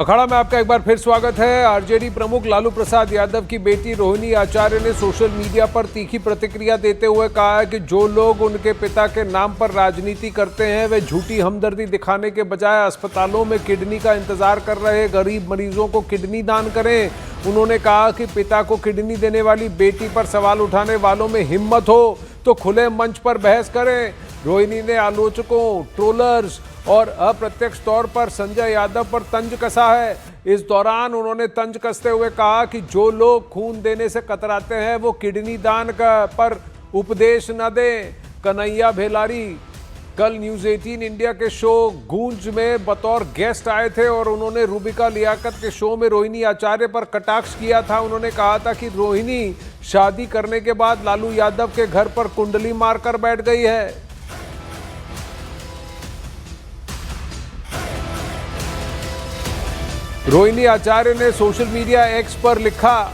अखाड़ा में आपका एक बार फिर स्वागत है। आरजेडी प्रमुख लालू प्रसाद यादव की बेटी रोहिणी आचार्य ने सोशल मीडिया पर तीखी प्रतिक्रिया देते हुए कहा है कि जो लोग उनके पिता के नाम पर राजनीति करते हैं वे झूठी हमदर्दी दिखाने के बजाय अस्पतालों में किडनी का इंतजार कर रहे गरीब मरीजों को किडनी दान करें। उन्होंने कहा कि पिता को किडनी देने वाली बेटी पर सवाल उठाने वालों में हिम्मत हो तो खुले मंच पर बहस करें। रोहिणी ने आलोचकों, ट्रोलर्स और अप्रत्यक्ष तौर पर संजय यादव पर तंज कसा है। इस दौरान उन्होंने तंज कसते हुए कहा कि जो लोग खून देने से कतराते हैं वो किडनी दान का पर उपदेश न दें। कन्हैया भेलारी कल न्यूज़ 18 इंडिया के शो गूंज में बतौर गेस्ट आए थे और उन्होंने रूबिका लियाकत के शो में रोहिणी आचार्य पर कटाक्ष किया था। उन्होंने कहा था कि रोहिणी शादी करने के बाद लालू यादव के घर पर कुंडली मारकर बैठ गई है। रोहिणी आचार्य ने सोशल मीडिया एक्स पर लिखा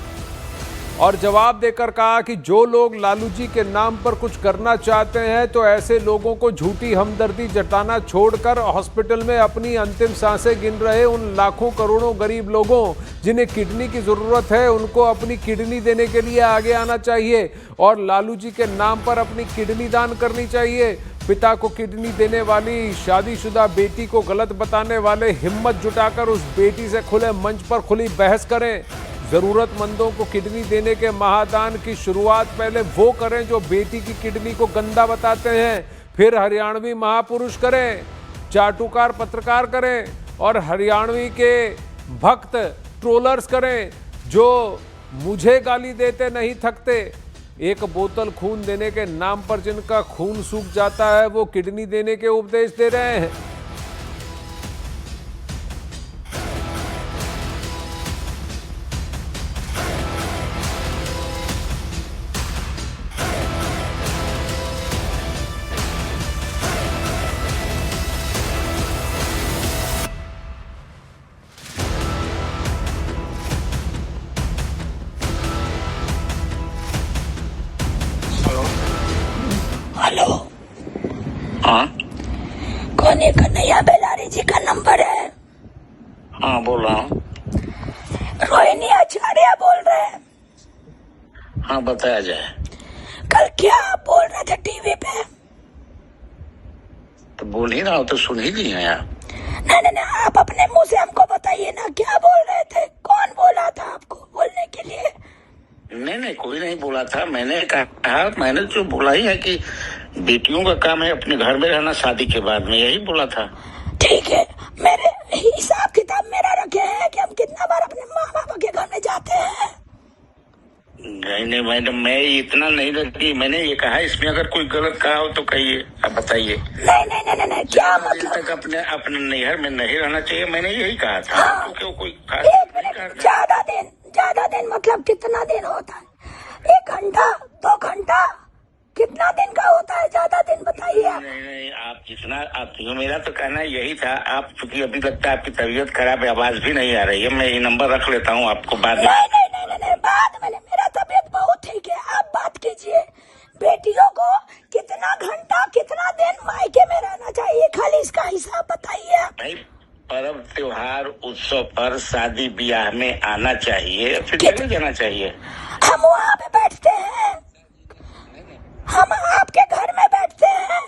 और जवाब देकर कहा कि जो लोग लालू जी के नाम पर कुछ करना चाहते हैं तो ऐसे लोगों को झूठी हमदर्दी जताना छोड़कर हॉस्पिटल में अपनी अंतिम सांसें गिन रहे उन लाखों करोड़ों गरीब लोगों जिन्हें किडनी की जरूरत है उनको अपनी किडनी देने के लिए आगे आना चाहिए और लालू जी के नाम पर अपनी किडनी दान करनी चाहिए। पिता को किडनी देने वाली शादीशुदा बेटी को गलत बताने वाले हिम्मत जुटाकर उस बेटी से खुले मंच पर खुली बहस करें। जरूरतमंदों को किडनी देने के महादान की शुरुआत पहले वो करें जो बेटी की किडनी को गंदा बताते हैं, फिर हरियाणवी महापुरुष करें, चाटुकार पत्रकार करें और हरियाणवी के भक्त ट्रोलर्स करें जो मुझे गाली देते नहीं थकते। एक बोतल खून देने के नाम पर जिनका खून सूख जाता है वो किडनी देने के उपदेश दे रहे हैं। हेलो, हाँ कौन है? कन्हैया बेलारी जी का नंबर है। हाँ बोल रहा हूँ। रोहिणी आचार्य बोल रहे हैं। हाँ बताया जाए। कल क्या आप बोल रहे थे टीवी पे? तो बोल ही रहा हो तो सुन ही ली है यार। नहीं, आप अपने मुंह से हमको बताइए ना, क्या बोल रहे थे? कौन बोला था आपको बोलने के लिए? नहीं कोई नहीं बोला था। मैंने जो बोला ही है कि बेटियों का काम है अपने घर में रहना शादी के बाद में, यही बोला था। ठीक है, मेरे हिसाब किताब मेरा रखे हैं कि हम कितना बार अपने माँ बाप के घर में जाते हैं। नहीं मैडम, मैं इतना नहीं रखी। मैंने ये कहा इसमें अगर कोई गलत कहा हो तो कहिए, आप बताइए। नहीं, क्या मतलब? तक अपने नैहर में नहीं रहना चाहिए, मैंने यही कहा था। हाँ, क्यों कोई ज्यादा दिन मतलब कितना दिन होता है? 1 घंटा 2 घंटा कितना दिन का होता है? ज्यादा दिन बताइए। नहीं आप जितना आप मेरा तो कहना यही था। आप चूंकि अभी लगता है आपकी तबीयत खराब है, आवाज भी नहीं आ रही है, मैं ये नंबर रख लेता हूँ आपको बाद में। नहीं, बाद में मेरा तबीयत बहुत ठीक है। आप बात कीजिए। बेटियों को कितना घंटा कितना दिन मायके में रहना चाहिए, खाली इसका हिसाब बताइए। भाई पर्व त्योहार उत्सव पर शादी ब्याह में आना चाहिए, फिर चले जाना चाहिए। हम वहाँ पे बैठते हैं, हम आपके घर में बैठते हैं।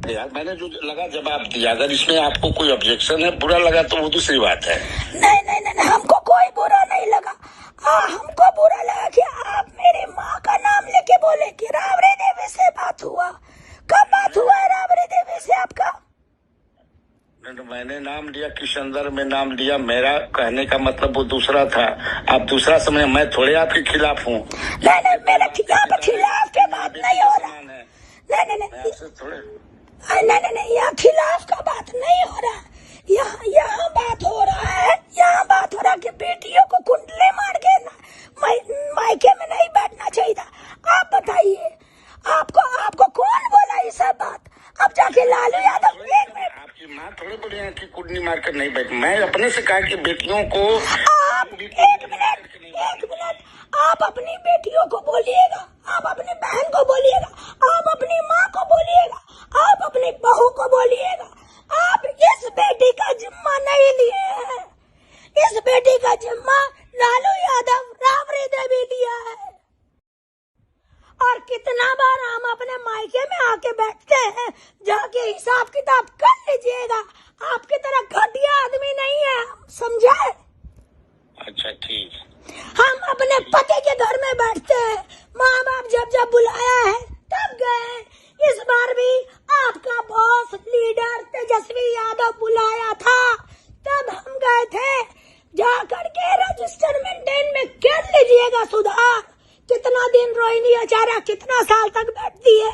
यार मैंने जो लगा जवाब दिया। अगर इसमें आपको कोई ऑब्जेक्शन है, बुरा लगा तो वो दूसरी बात है। नहीं, हमको कोई बुरा नहीं लगा। हमको बुरा लगा कि आप मेरी माँ का नाम लेके बोले कि राबड़ी देवी से बात हुआ। कब बात हुआ है राबड़ी देवी से आपका? मैंने नाम लिया, किशनदर में नाम लिया। मेरा कहने का मतलब वो दूसरा था। आप दूसरा समय, मैं थोड़े आपके खिलाफ हूँ। नहीं, मेरे खिलाफ के बात नहीं हो रहा। नहीं, यहाँ खिलाफ का बात नहीं हो रहा। यहाँ बात हो रहा है। यहाँ बात हो रहा है कि बेटियों को कुंडले मार के मायके में नहीं बैठना चाहिए था। आप बताइए, आपको कौन बोला ये सब बात? अब जाके लालू यादव आपकी माँ थोड़े बोले हैं कि कुंडली मार कर नहीं बैठ। मैं अपने से कहा कि बेटियों को आप एक मिनट आप अपनी बेटियों को बोलिएगा, आप अपनी बहन को बोलिएगा, आप अपनी माँ को बोलिएगा, आप अपनी बहू को बोलिएगा। आप इस बेटी का जिम्मा नहीं लिए हैं। इस बेटी का जिम्मा लालू यादव, राबड़ी देवी लिया है। और कितना बार हम अपने मायके में आके बैठते हैं, जाके हिसाब किताब कर लीजिएगा। आपकी तरह घटिया आदमी नहीं है, समझे? अच्छा ठीक। हम अपने पति के घर में बैठते हैं, माँ बाप जब जब बुलाया है तब गए। इस बार भी आपका बॉस लीडर तेजस्वी यादव बुलाया था, तब हम गए थे। जा करके रजिस्टर मेंटेन में कर लीजिएगा सुधार। कितना दिन रोहिणी आचार्य कितना साल तक बैठती है।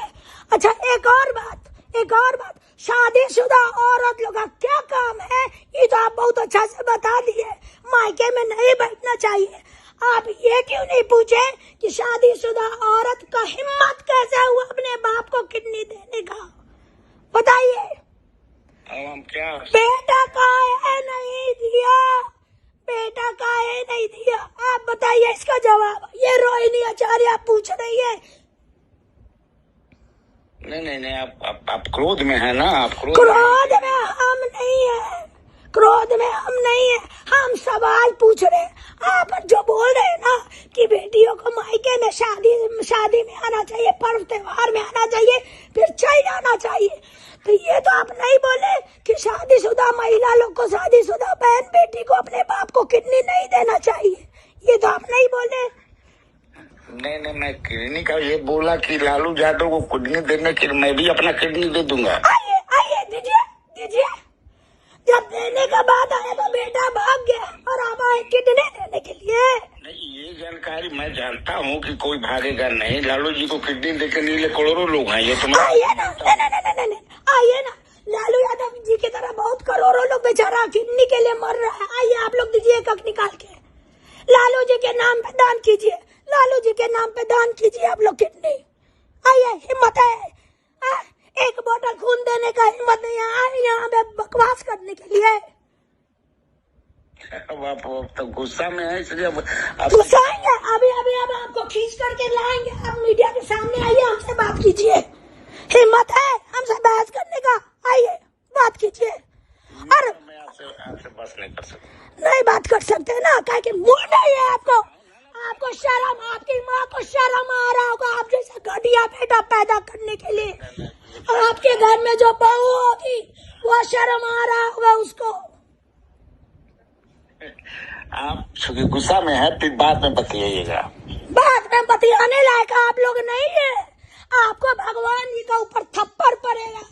अच्छा एक और बात, शादीशुदा औरत लोग का क्या काम है ये तो आप बहुत अच्छा से बता दिए। मायके में नहीं बैठना चाहिए। आप ये क्यों नहीं पूछे कि शादीशुदा औरत का हिम्मत कैसे हुआ अपने बाप को किडनी देने का? बताइए। अब हम क्या? बेटा काहे नहीं दिया, बेटा काहे नहीं दिया, आप बताइए इसका जवाब। ये रोहिणी आचार्य पूछ रही है। नहीं आप क्रोध में है ना? आप क्रोध में हम नहीं है, क्रोध में हम नहीं है। हम सवाल पूछ रहे हैं। आप जो बोल रहे हैं ना कि बेटियों को मायके में शादी में आना चाहिए, पर्व त्योहार में आना चाहिए, फिर चल आना चाहिए, तो ये तो आप नहीं बोले कि शादीशुदा महिला लोग को, शादीशुदा बहन बेटी को अपने बाप को किडनी नहीं देना चाहिए। ये तो आप नहीं बोले। नहीं मैं किडनी का ये बोला कि लालू यादव को किडनी देने के लिए मैं भी अपना किडनी दे दूंगा। आइए दीजिए। जब देने का बात आया तो बेटा भाग गया और आप आए किडनी देने के लिए। नहीं ये जानकारी मैं जानता हूँ कि कोई भागेगा नहीं। लालू जी को किडनी देने के लिए करोड़ों लोग हैं। ये तुम आइए ना, नहीं आइए ना। लालू यादव जी की तरह बहुत करोड़ों लोग बेचारा किडनी के लिए मर रहा है। आइए आप लोग दीजिए एक निकाल के, लालू जी के नाम पे दान कीजिए, लालू जी के नाम पे दान कीजिए आप लोग किडनी। आइए, हिम्मत है। एक बोतल खून देने का हिम्मत नहीं है यहाँ पे बकवास करने के लिए। अब आप तो गुस्सा में है इसलिए गुस्सा आएंगे। अभी अब आपको खींच करके लाएंगे। आप मीडिया के सामने आइए, हमसे बात कीजिए। हिम्मत है हमसे बहस करने का? आइए बात कीजिए। और मैं आपसे बस नहीं कर सकता। नहीं बात कर सकते ना, क्या कि मूड नहीं है आपको शर्म, आपकी माँ को शर्म आ रहा होगा आप जैसा घटिया बेटा पैदा करने के लिए। और आपके घर में जो बहू होगी वो शर्म आ रहा होगा उसको। आप चूंकि गुस्सा में है, फिर बाद में बतियाइएगा। बाद में बतियाने लायक आप लोग नहीं है। आपको भगवान जी का ऊपर थप्पड़ पड़ेगा।